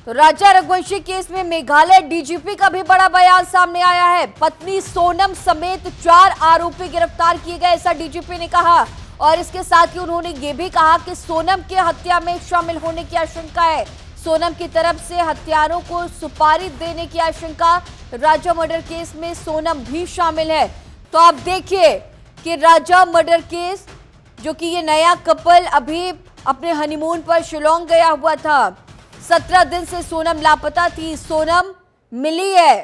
तो राजा रघुवंशी केस में मेघालय डीजीपी का भी बड़ा बयान सामने आया है। पत्नी सोनम समेत 4 आरोपी गिरफ्तार किए गए, ऐसा डीजीपी ने कहा। और इसके साथ ही उन्होंने ये भी कहा कि सोनम के हत्या में शामिल होने की आशंका है। सोनम की तरफ से हत्यारों को सुपारी देने की आशंका। राजा मर्डर केस में सोनम भी शामिल है। तो आप देखिए कि राजा मर्डर केस, जो कि ये नया कपल अभी अपने हनीमून पर शिलोंग गया हुआ था, 17 दिन से सोनम लापता थी। सोनम मिली है,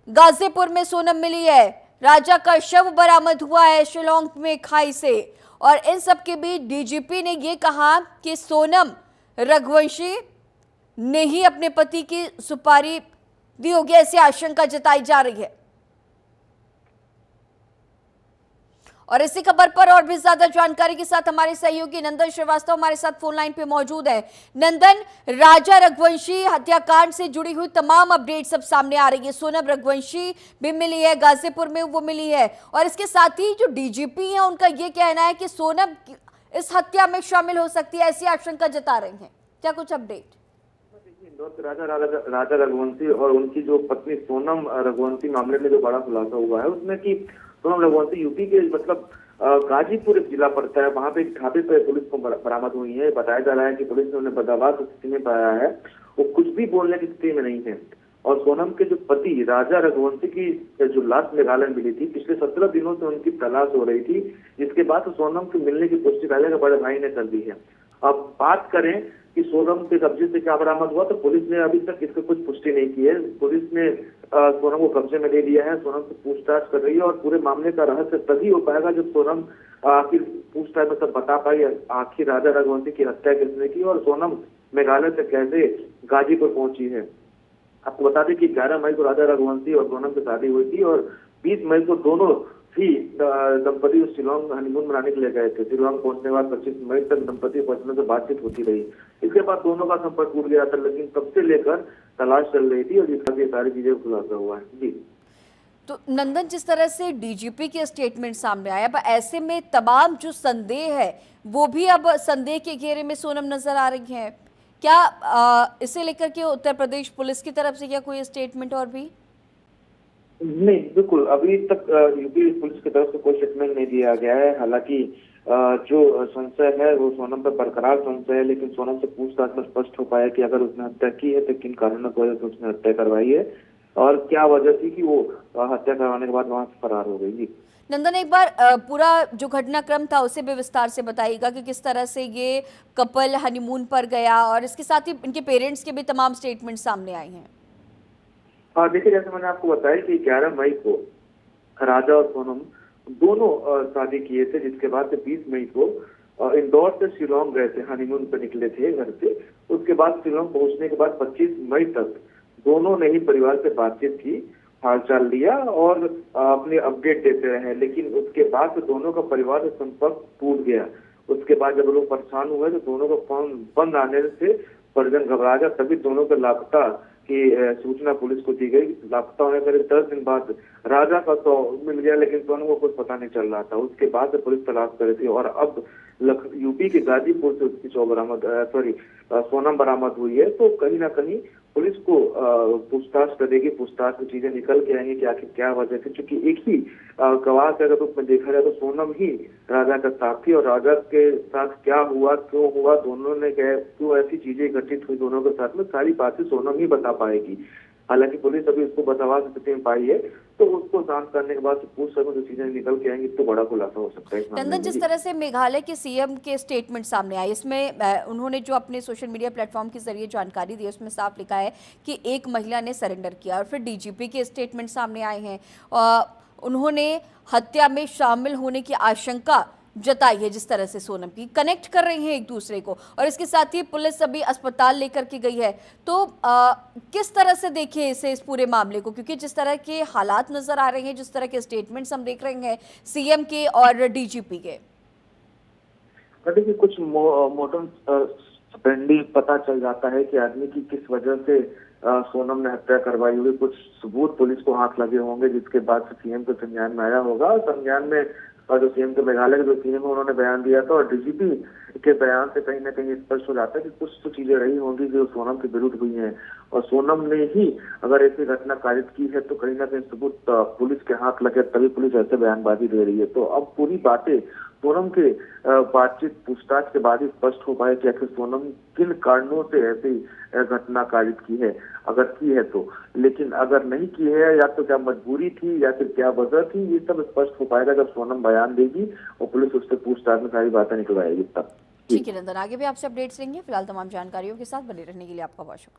गाजीपुर में सोनम मिली है। राजा का शव बरामद हुआ है शिलोंग में खाई से। और इन सब के बीच डीजीपी ने यह कहा कि सोनम रघुवंशी ने ही अपने पति की सुपारी दी होगी, ऐसी आशंका जताई जा रही है। और इसी खबर पर और भी ज्यादा जानकारी के साथ हमारे सहयोगी नंदन श्रीवास्तव हमारे साथ फोन लाइन पे मौजूद है। नंदन, राजा रघुवंशी हत्याकांड से जुड़ी हुई तमाम अपडेट सब सामने आ रही है। सोनम रघुवंशी भी मिली है, गाजीपुर में वो मिली है। और इसके साथ ही जो डीजीपी है उनका ये कहना है कि सोनम इस हत्या में शामिल हो सकती है, ऐसी आशंका जता रही है। क्या कुछ अपडेट? राजा रघुवंशी और उनकी जो पत्नी सोनम रघुवंशी मामले में जो बड़ा खुलासा हुआ है उसमें कि सोनम रघुवंशी यूपी के मतलब गाजीपुर जिला पड़ता है, वहां पे एक ढाबे पे पुलिस को बरामद हुई है। बताया जा रहा है कि पुलिस ने उन्हें बदहवास स्थिति में पाया है, वो कुछ भी बोलने की स्थिति में नहीं है। और सोनम के जो पति राजा रघुवंशी की जो लाश मेघालय में मिली थी, पिछले 17 दिनों से उनकी तलाश हो रही थी, जिसके बाद सोनम के मिलने की पुष्टि राजा के बड़े भाई ने कर दी है। अब बात करें कि सोनम के कब्जे से क्या बरामद हुआ, तो पुलिस ने अभी तक इसकी कुछ पुष्टि नहीं की है। पुलिस ने सोनम को कब्जे में ले लिया है, सोनम से पूछताछ कर रही है। और पूरे मामले का रहस्य तभी हो पाएगा जब सोनम आखिर पूछताछ में सब बता पाई आखिर राजा रघुवंशी की हत्या किसने की और सोनम मेघालय से कैसे गाजीपुर पहुंची है। आपको बता दें कि 11 मई को राजा रघुवंशी और सोनम की शादी हुई थी और 20 मई को दोनों ही दंपति शिलोंग हनीमून मनाने के लिए गए थे। शिलोंग पहुंचने के बाद 25 मई तक दंपति पहुंचने से बातचीत होती रही। इसके बाद दोनों का संपर्क टूट गया था, लेकिन तब से लेकर तलाश चल रही थी और जिस तरह सारी चीजें खुलासा हुआ है। जी तो नंदन, जिस तरह से डीजीपी के स्टेटमेंट सामने आया, अब ऐसे में तमाम जो संदेह है वो भी अब संदेह के घेरे में सोनम नजर आ रही है। क्या इसे लेकर के उत्तर प्रदेश पुलिस की तरफ से क्या कोई स्टेटमेंट और भी? नहीं, बिल्कुल अभी तक यूपी पुलिस की तरफ से कोई स्टेटमेंट नहीं दिया गया है। हालांकि जो संशय है वो सोनम पर बरकरार संशय है, लेकिन सोनम से पूछताछ में स्पष्ट हो पाया कि अगर उसने हत्या की है तो किन कारणों की वजह से उसने हत्या करवाई है और क्या वजह थी कि वो हत्या करवाने के बाद वहां से फरार हो गई। जी नंदन, एक बार पूरा जो घटनाक्रम था उसे भी विस्तार से बताइएगा कि किस तरह से ये कपल हनीमून पर गया और इसके साथ ही इनके पेरेंट्स के भी तमाम स्टेटमेंट सामने आए हैं। हाँ देखिए, जैसे मैंने आपको बताया कि 11 मई को राजा और सोनम दोनों शादी किए थे, जिसके बाद 20 मई को इंदौर से शिलोंग गए थे, हनीमून पर निकले थे घर से। उसके बाद शिलोंग पहुंचने के बाद 25 मई तक दोनों ने ही परिवार से बातचीत की, हालचाल लिया और अपने अपडेट देते रहे। लेकिन उसके बाद से दोनों का परिवार से संपर्क टूट गया। उसके बाद जब लोग परेशान हुए तो दोनों का फोन बंद आने से परिजन घबरा गया, तभी दोनों के लापता की सूचना पुलिस को दी गई। लापता होने करीब 10 दिन बाद राजा का तो मिल गया, लेकिन दोनों को कुछ पता नहीं चल रहा था। उसके बाद पुलिस तलाश कर रही थी और अब यूपी के गाजीपुर से उसकी सोनम बरामद हुई है। तो कहीं ना कहीं पुलिस को पूछताछ करेगी, पूछताछ में चीजें निकल के आएंगी कि आखिर क्या वजह थी। क्योंकि एक ही गवाह के अगर रूप में देखा जाए तो सोनम ही राजा का साथ थी और राजा के साथ क्या हुआ, क्यों हुआ, दोनों ने क्यों ऐसी चीजें घटित हुई दोनों के साथ में, सारी बातें सोनम ही बता पाएगी। हालांकि पुलिस अभी उसको बदहवास स्थिति में पाई है, तो उसको जांच करने के बाद पूछ सकूं जो चीजें निकल के आएंगी तो बड़ा खुलासा हो सकता है। नंदन, जिस तरह से मेघालय के सीएम के स्टेटमेंट सामने आए, इसमें उन्होंने जो अपने सोशल मीडिया प्लेटफॉर्म के जरिए जानकारी दी उसमें साफ लिखा है कि एक महिला ने सरेंडर किया। और फिर डीजीपी के स्टेटमेंट सामने आए हैं, उन्होंने हत्या में शामिल होने की आशंका जताई है। जिस तरह से सोनम की कनेक्ट कर रहे हैं एक दूसरे को, और इसके साथ ही पुलिस अभी अस्पताल लेकर के गई है। तो किस तरह से देखें इस पूरे मामले को, क्योंकि जिस तरह के हालात नजर आ रहे हैं, जिस तरह के स्टेटमेंट्स हम देख रहे हैं सीएम के और डीजीपी के, देखिए कुछ मोटम सपेंडी पता चल जाता है कि आदमी की किस वजह से सोनम ने हत्या करवाई होगी। कुछ सबूत पुलिस को हाथ लगे होंगे, जिसके बाद से सीएम के संज्ञान में आया होगा। और संज्ञान में जो सीएम के मेघालय के जो सीएम है उन्होंने बयान दिया था और डीजीपी के बयान से कहीं ना कहीं स्पष्ट हो जाता है कि कुछ तो चीजें रही होंगी जो सोनम के विरुद्ध हुई हैं। सोनम ने ही अगर ऐसी घटना कारित की है तो कहीं ना कहीं सबूत पुलिस के हाथ लगे, तभी पुलिस ऐसे बयानबाजी दे रही है। तो अब पूरी बातें सोनम के बातचीत पूछताछ के बाद ही स्पष्ट हो पाए कि आखिर सोनम किन कारणों से ऐसी घटना कारित की है, अगर की है तो। लेकिन अगर नहीं की है, या तो क्या मजबूरी थी या फिर क्या वजह थी, ये सब स्पष्ट हो पाएगा जब सोनम बयान देगी और पुलिस उससे पूछताछ में सारी बातें निकलवाएगी तब। ठीक है नंदन, आगे भी आपसे अपडेट्स लेंगे। फिलहाल तमाम जानकारियों के साथ बने रहने के लिए आपका बहुत शुक्रिया।